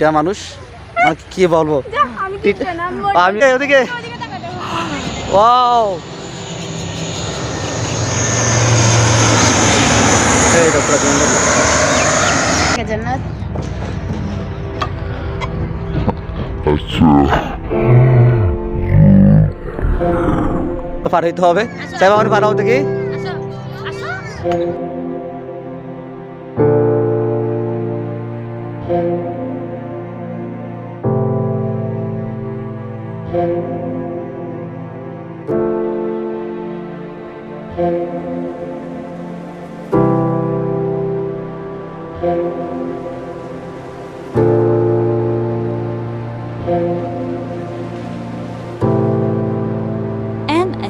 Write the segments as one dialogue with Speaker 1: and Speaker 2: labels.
Speaker 1: মানুষ কি বলবো আমি ওদিকে ওয়াও এই ডক্টর
Speaker 2: জান্নাত
Speaker 1: পার হইতে হবে চাই আমার পার হতে কি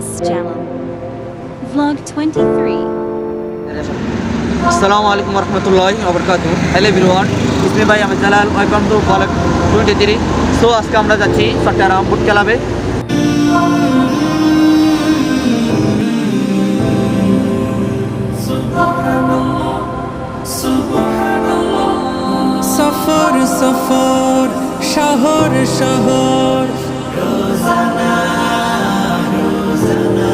Speaker 3: S Jalal Vlog 23
Speaker 1: Assalamu alaikum warahmatullahi wabarakatuh. Hello everyone. It's me S Jalal. Welcome to Vlog 23. So আজকে আমরা যাচ্ছি চট্টগ্রাম বুট ক্লাবে।
Speaker 4: সফর সফর শহর শহর রোজানা রোজানা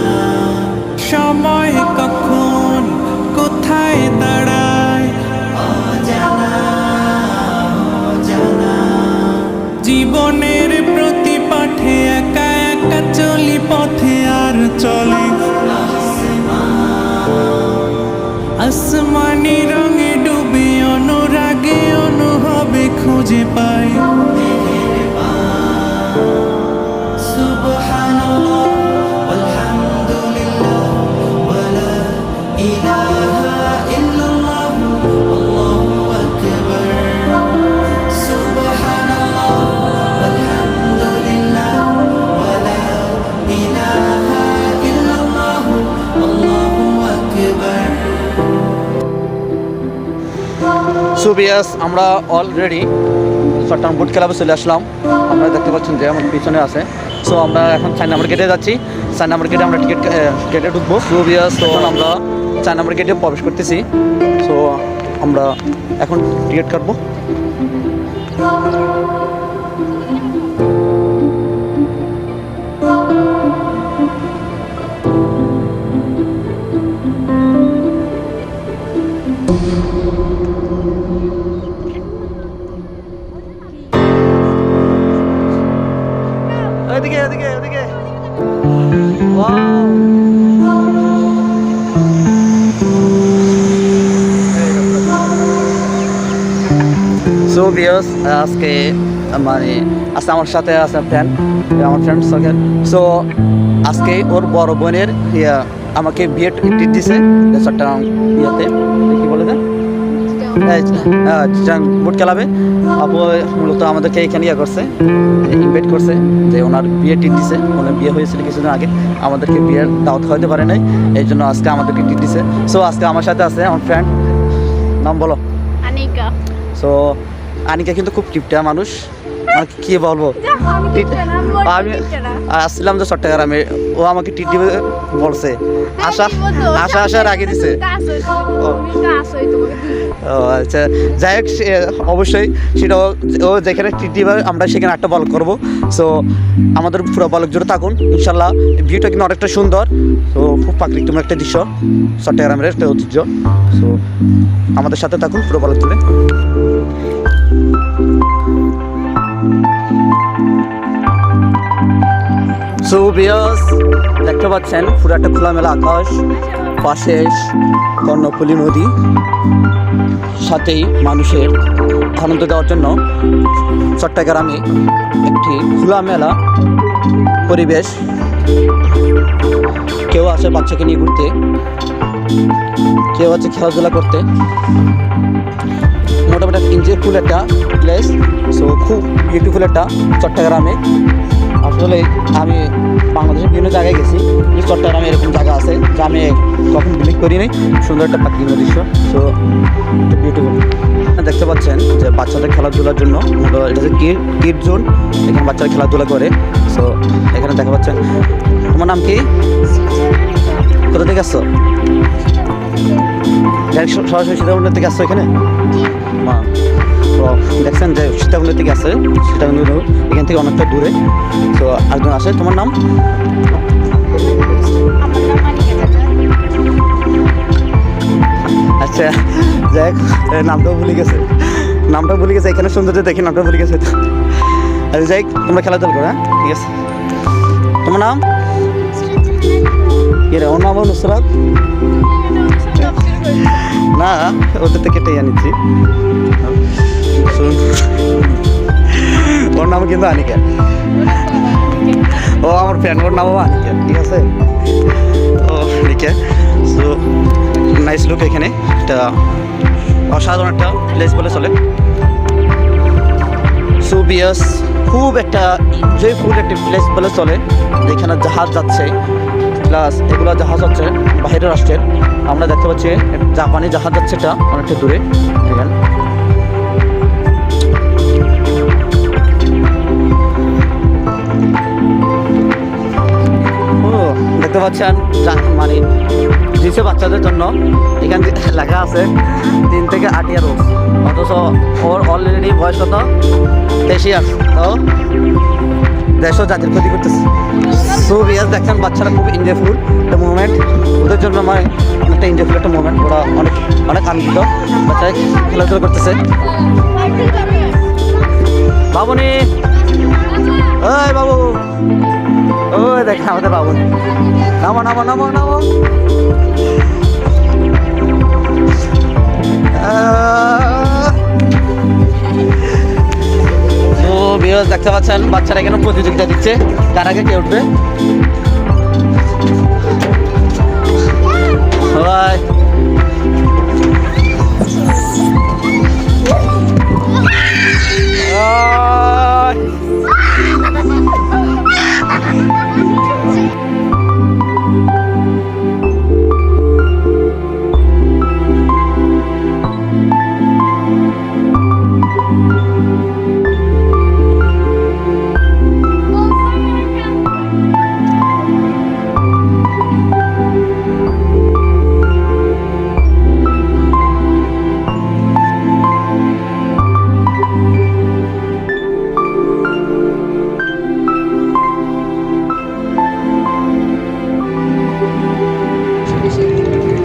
Speaker 4: সময় কখন কোথায় দাঁড়ায় অজানা অজানা জীবনের প্রতি পাঠে একা একা চলি পথে আর চলে আসমানি রঙে ডুবে অনুরাগে অনুভবে খুঁজে পাই সুবহানাল্লাহ আলহামদুলিল্লাহ ওয়ালা ইলাহা ইল্লাল্লাহ আল্লাহু আকবার সুবহানাল্লাহ আলহামদুলিল্লাহ ওয়ালা ইলাহা ইল্লাল্লাহ আল্লাহু আকবার।
Speaker 1: সো বিয়াস আমরা অলরেডি চট্টগ্রাম বুট ক্লাবে চলে আসলাম। আপনারা দেখতে পাচ্ছেন যে আমার পিছনে আছে। সো আমরা এখন 4 নম্বর গেটে যাচ্ছি। 4 নম্বর গেটে আমরা টিকিট কেটে ঢুকবো। সো বিয়াস তো আমরা 4 নম্বর গেটে প্রবেশ করতেছি। সো আমরা এখন টিকিট কাটবো। ওদিকে ওদিকে ওদিকে ওয়াও সো ভিউয়ার্স আজকে মানে আজকে আমার সাথে আছে আমার ফ্রেন্ড সকেট। সো আজকে ওর বড় বোনের আমাকে বিয়ে ট্রিট দিছে চট্টগ্রাম ইয়েতে কি বলে দেন বুট খেলাবে। আপু মূলত আমাদেরকে এখানে করছে ইনভাইট করছে যে ওনার বিয়ে টিট দিছে। ওনার বিয়ে হয়েছিল কিছুদিন আগে, আমাদেরকে বিয়ের দাওয়াত হইতে পারে নাই, এই জন্য আজকে আমাদেরকে টিট দিছে। সো আজকে আমার সাথে আছে আমার ফ্রেন্ড, নাম বলো?
Speaker 2: আনিকা।
Speaker 1: সো আনিকা কিন্তু খুব কিপটা মানুষ, কি বলবো। আমি আসছিলাম যে চট্টগ্রামে, ও আমাকে টিট দিবে বলছে, আশা রাখি দিছে। ও আচ্ছা, যাই হোক অবশ্যই সেটা ও যেখানে টিট দিবে আমরা সেখানে একটা বল করবো। সো আমাদের পুরো বলক জুড়ে থাকুন ইনশাল্লাহ। ভিউটা কিন্তু অনেকটা সুন্দর। তো খুব প্রাকৃতিক একটা দৃশ্য, চট্টগ্রামের একটা ঐতিহ্য। সো আমাদের সাথে থাকুন পুরো বলক জুড়ে। সো ভিউয়ার্স দেখতে পাচ্ছেন পুরো একটা খোলামেলা আকাশ, পাশে কর্ণফুলী নদী, সাথেই মানুষের আনন্দ দেওয়ার জন্য চট্টগ্রামে একটি খোলামেলা পরিবেশ। কেউ আছে বাচ্চাকে নিয়ে ঘুরতে, কেউ আছে খেলাধুলা করতে। মোটামুটি এনজয়ফুল একটা প্লেস। সো খুব বিউটিফুল একটা চট্টগ্রামে। আসলে আমি বাংলাদেশের বিভিন্ন জায়গায় গেছি, কিন্তু চট্টগ্রামে এরকম জায়গা আছে যা আমি কখন বিলিভ করি নাই। সুন্দর একটা প্রাকৃতিক দৃশ্য। So beautiful. দেখতে পাচ্ছেন যে বাচ্চাদের খেলাধুলার জন্য এটা হচ্ছে কিড জোন, এখানে বাচ্চারা খেলাধুলা করে। সো এখানে দেখা পাচ্ছেন। তোমার নাম কি? কোথা থেকে আসছো? সরাসরি সীতাকুণ্ডের থেকে আসছো এখানে? মা তো দেখছেন যে সীতাকুণ্ডের থেকে আসছে, সীতাকুণ্ড এখান থেকে অনেকটা দূরে। তো একজন আসে, তোমার নাম? আচ্ছা যাই হোক, নামটাও ভুলে গেছে, এখানে সৌন্দর্য দেখে নামটা ভুলে গেছে। আচ্ছা যাই হোক, তোমরা খেলাধুলা করো, হ্যাঁ ঠিক আছে। তোমার নাম কি রে? ওর নাম নুসরাত না, ওদের থেকে কেটে আনিছি। ওর নাম কিন্তু আনিকা, ও আমার ফ্রেন্ড, ওর নামও আনিকা, ঠিক আছে। ও আনিকা, সো নাইস লুক। এখানে একটা অসাধারণ একটা প্লেস বলে চলে। সো বিয়াস, খুব একটা এনজয়ফুল একটা প্লেস বলে চলে, যেখানে জাহাজ যাচ্ছে, প্লাস এগুলো জাহাজ হচ্ছে বাইরের রাষ্ট্রের। আমরা দেখতে পাচ্ছি জাপানি জাহাজ যাচ্ছে, এটা অনেকটা দূরে। দেখেন দেখতে পাচ্ছেন, মানে দিচ্ছে বাচ্চাদের জন্য। এখানে লেখা আছে 3 থেকে 8 ইয়ার ওল্ড, অথচ ওর অলরেডি বয়স কত? 23 ইয়ার। তো দেশও জাতির ক্ষতি করতেছে। সো বিয়াস, দেখছেন বাচ্চারা খুব এনজয়ফুল একটা মুভমেন্ট, ওদের জন্য মানে অনেকটা এনজয়ফুল একটা মুভমেন্ট। ওরা অনেক অনেক আনন্দিত, বাচ্চারা খেলাধুলা করতেছে। বাবুনি, ওই বাবু, ওই দেখেন আমাদের বাবুনি। নামো নামো নামো নামো। তো বিয়াস দেখতে পাচ্ছেন, বাচ্চারা এখানে প্রতিযোগিতা দিচ্ছে, কার আগে কে উঠবে। সবাই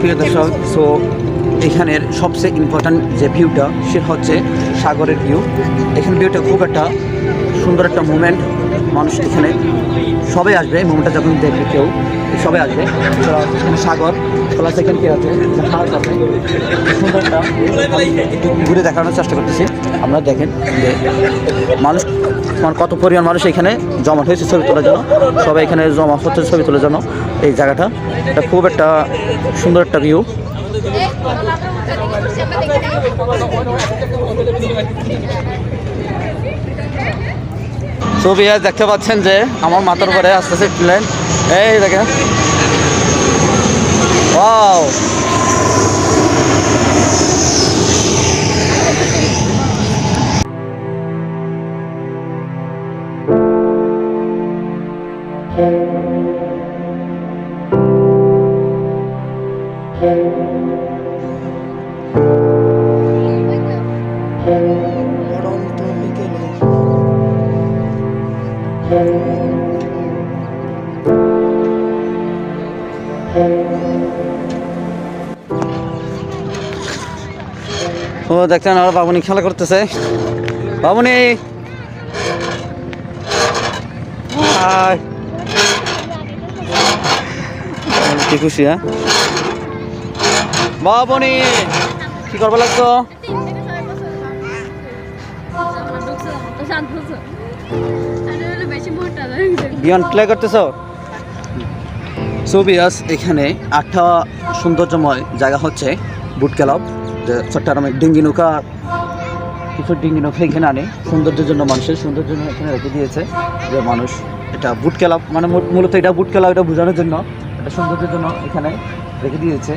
Speaker 1: প্রিয় দর্শক, সো এখানের সবচেয়ে ইম্পর্ট্যান্ট যে ভিউটা, সেটা হচ্ছে সাগরের ভিউ। এখানে ভিউটা খুব একটা সুন্দর একটা মুভমেন্ট। মানুষ এখানে সবাই আসবে, এই মুভমেন্টটা যখন দেখবে কেউ সবাই আসবে। এখানে সাগর প্লাস এখানে কি আছে, জাহাজ আছে, সুন্দর একটা একটু ঘুরে দেখানোর চেষ্টা করতেছি। আপনারা দেখেন যে মানুষ কত পরিমাণ মানুষ এখানে জমা হয়েছে ছবি তোলার জন্য। সবাই এখানে জমা হচ্ছে ছবি তোলার জন্য। এই জায়গাটা এটা খুব একটা সুন্দর একটা ভিউ। তো বিয়াস দেখতে পাচ্ছেন যে আমার মাথার উপরে আস্তে আস্তে প্লেন, এই দেখেন, ওয়াও। ও দেখছেন আর বাবুনি খেলা করতেছে। বাবুনি কি খুশি, হ্যাঁ বাবুনি কি করবো লাগতো? বিয়ন্ড প্লে করতেছ? সোবিয়াস, এখানে 8টা সৌন্দর্যময় জায়গা হচ্ছে বুট ক্লাব, যে চট্টগ্রামের ডিঙ্গি নৌকা, কিছু ডিঙ্গি নৌকা এখানে আনে সৌন্দর্যের জন্য, মানুষের সৌন্দর্যের জন্য এখানে রেখে দিয়েছে। যে মানুষ এটা বুট ক্লাব, মানে মূলত এটা বুট ক্লাব, এটা বোঝানোর জন্য, এটা সৌন্দর্যের জন্য এখানে রেখে দিয়েছে।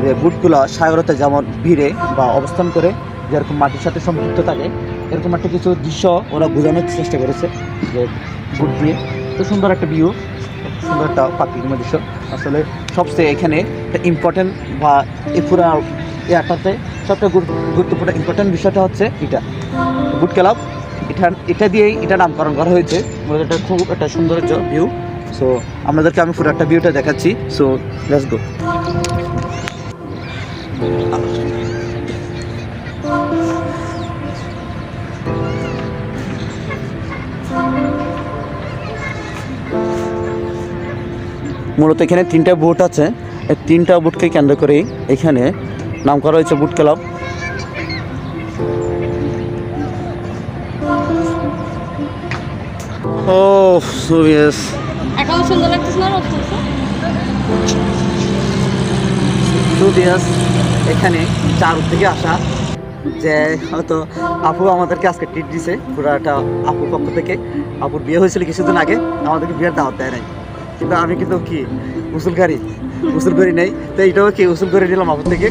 Speaker 1: যে বুটগুলো সাগরতে যেমন ভিড়ে বা অবস্থান করে যেরকম মাটির সাথে সম্পৃক্ত থাকে, এরকম একটা কিছু দৃশ্য ওরা বোঝানোর চেষ্টা করেছে যে বুট দিয়ে। তো সুন্দর একটা ভিউ, সুন্দর একটা প্রাকৃতিক দৃশ্য। আসলে সবচেয়ে এখানে একটা ইম্পর্টেন্ট বা এই পুরা এই আটটাতে সবচেয়ে গুরুত্বপূর্ণ ইম্পর্টেন্ট বিষয়টা হচ্ছে এটা বুট ক্লাব। এটা দিয়েই এটা নামকরণ করা হয়েছে। এটা খুব একটা সৌন্দর্য ভিউ। সো আপনাদেরকে আমি পুরো একটা ভিউটা দেখাচ্ছি। So let's go. মূলত এখানে 3টা বুট আছে। এই 3টা বুটকে কেন্দ্র করেই এখানে নাম করা হয়েছে বুট ক্লাব। ও সো ইয়েস,
Speaker 3: এখন সুন্দর লাগতেছে না?
Speaker 1: সো ইয়েস, এখানে চারু থেকে আসা যে হয়তো আপু আমাদেরকে আজকে ট্রিট দিছে পুরো একটা আপুর পক্ষ থেকে। আপুর বিয়ে হয়েছিল কিছুদিন আগে, আমাদেরকে বিয়ের দাওয়াত দেয় নাই, কিন্তু আমি কিন্তু কি উসুল করি নেই। তো এইটাও কি উসুল করে নিলাম আপুর থেকে।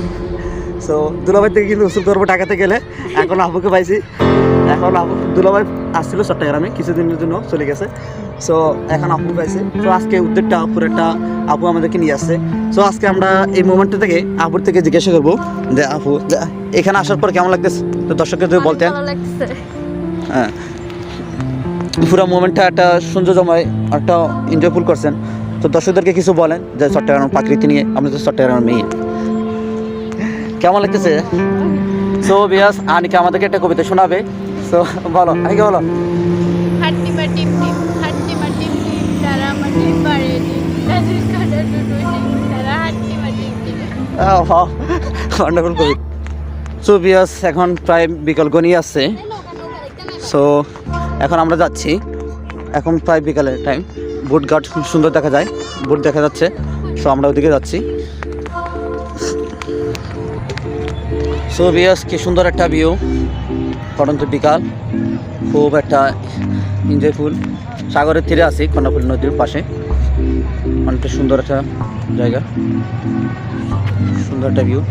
Speaker 1: সো দুলাভাই থেকে কিন্তু উসুল করবো টাকাতে গেলে। এখন আপুকে পাইছি। এখন আপু দুলাভাই আসছিল চট্টগ্রামে, কিছুদিনের জন্য চলে গেছে। সো এখন আপু পাইছে। তো আজকে উদ্যোগটা পুরো একটা আপু আমাদেরকে নিয়ে আসছে। সো আজকে আমরা এই মোমেন্টটা থেকে আপুর থেকে জিজ্ঞাসা করবো যে আপু এখানে আসার পর কেমন লাগতেছে, তো দর্শককে যদি বলতেন। হ্যাঁ, পুরো মোমেন্টটা একটা সৌন্দর্যময়, একটা এনজয়ফুল করছেন। তো দর্শকদেরকে কিছু বলেন যে চট্টগ্রাম প্রাকৃতি নিয়ে। আমরা তো চট্টগ্রামের মেয়ে, কেমন লাগতেছে? সো বিয়াস আনিকা আমাদেরকে একটা কবিতা শোনাবে। সো বলো, আনিকা বলো।
Speaker 3: হাট্টি মাটি হাট্টি মাটি তারা মাটি পারে তাদের কাটা দুটো তারা হাট্টি মাটি
Speaker 1: ওয়ান্ডারফুল কবিতা। সো বিয়াস এখন প্রায় বিকাল গনিয়ে আসছে। সো এখন আমরা যাচ্ছি, এখন প্রায় বিকালের টাইম। বুট ঘাট খুব সুন্দর দেখা যায়, বুট দেখা যাচ্ছে। সো আমরা ওদিকে যাচ্ছি। সো বিয়াস কি সুন্দর একটা ভিউ, পরন্ত বিকাল, খুব একটা এনজয়ফুল। সাগরের তীরে আছি, কর্ণফুলী নদীর পাশে। অনেকটা সুন্দর একটা জায়গা, সুন্দর একটা ভিউ।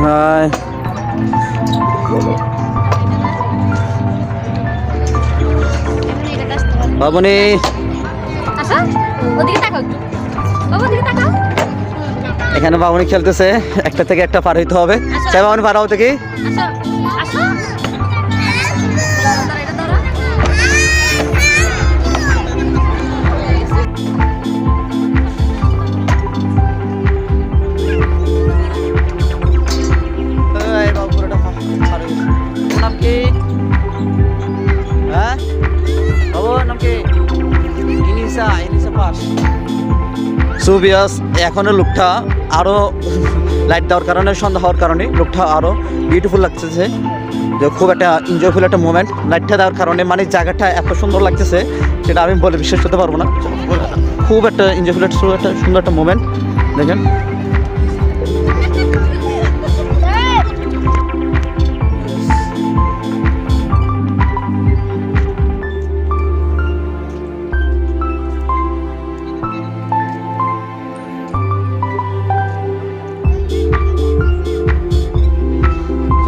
Speaker 1: হাই বাবনি, এখানে বাবনি খেলতেছে। একটা থেকে একটা পার হইতে হবে। চাই বাবনি পার হতে কি? নাম কি? হ্যাঁ বাবু নাম কি? ইনিসা পাস। সো বিয়াস এখনো লুকটা আরো লাইট দেওয়ার কারণে, সন্ধ্যা হওয়ার কারণে লুকটা আরো বিউটিফুল লাগতেছে। যে খুব একটা এনজয়ফুল একটা মোমেন্ট লাইটটা দেওয়ার কারণে, মানে জায়গাটা এত সুন্দর লাগতেছে সেটা আমি বলে বিশ্বাস করতে পারবো না। খুব একটা এনজয়ফুল একটা সুন্দর একটা মোমেন্ট দেখেন।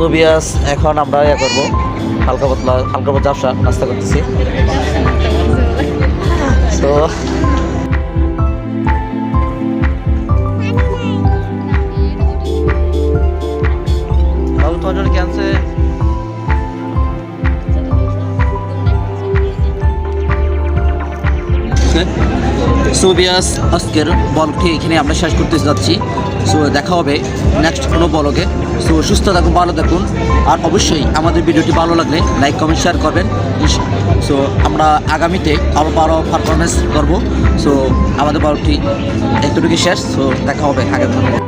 Speaker 1: তো বিয়াস এখন আমরা ইয়ে করবো, হালকা পাতলা ঝাপসা নাস্তা করতেছি। তো বাবু তোমার জন্য কি আনছে? সো বিয়াস আজকের ব্লগটি এখানে আমরা শেষ করতে যাচ্ছি। সো দেখা হবে নেক্সট কোনো ব্লগে। সো সুস্থ থাকুন, ভালো থাকুন, আর অবশ্যই আমাদের ভিডিওটি ভালো লাগলে লাইক কমেন্ট শেয়ার করবেন। সো আমরা আগামীতে আরও পারফরমেন্স করবো। সো আমাদের ব্লগটি এতটুকু শেষ। সো দেখা হবে আগের ব্লগে।